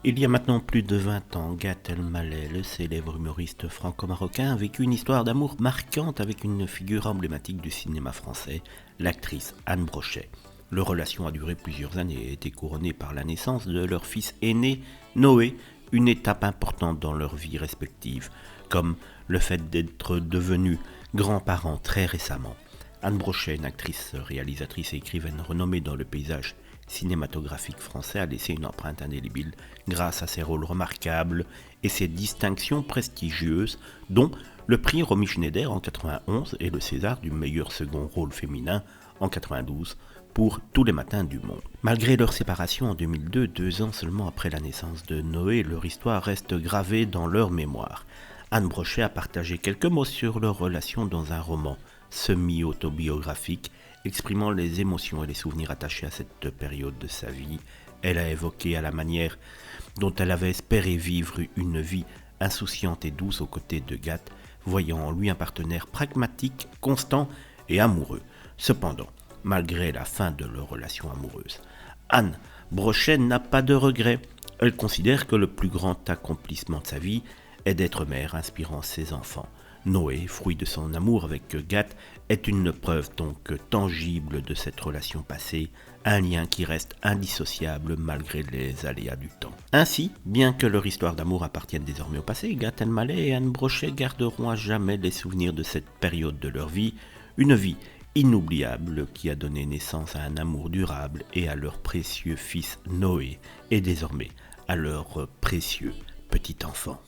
Il y a maintenant plus de 20 ans, Gad Elmaleh, le célèbre humoriste franco-marocain, a vécu une histoire d'amour marquante avec une figure emblématique du cinéma français, l'actrice Anne Brochet. Leur relation a duré plusieurs années et a été couronnée par la naissance de leur fils aîné, Noé, une étape importante dans leur vie respective, comme le fait d'être devenus grands-parents très récemment. Anne Brochet, une actrice, réalisatrice et écrivaine renommée dans le paysage cinématographique français, a laissé une empreinte indélébile grâce à ses rôles remarquables et ses distinctions prestigieuses, dont le prix Romy Schneider en 1991 et le César du meilleur second rôle féminin en 1992 pour Tous les matins du monde. Malgré leur séparation en 2002, 2 ans seulement après la naissance de Noé, leur histoire reste gravée dans leur mémoire. Anne Brochet a partagé quelques mots sur leur relation dans un roman semi-autobiographique exprimant les émotions et les souvenirs attachés à cette période de sa vie. Elle a évoqué à la manière dont elle avait espéré vivre une vie insouciante et douce aux côtés de Gad, voyant en lui un partenaire pragmatique, constant et amoureux. Cependant, malgré la fin de leur relation amoureuse, Anne Brochet n'a pas de regrets. Elle considère que le plus grand accomplissement de sa vie est d'être mère, inspirant ses enfants. Noé, fruit de son amour avec Gad, est une preuve donc tangible de cette relation passée, un lien qui reste indissociable malgré les aléas du temps. Ainsi, bien que leur histoire d'amour appartienne désormais au passé, Gad Elmaleh et Anne Brochet garderont à jamais les souvenirs de cette période de leur vie, une vie inoubliable qui a donné naissance à un amour durable et à leur précieux fils Noé, et désormais à leur précieux petit enfant.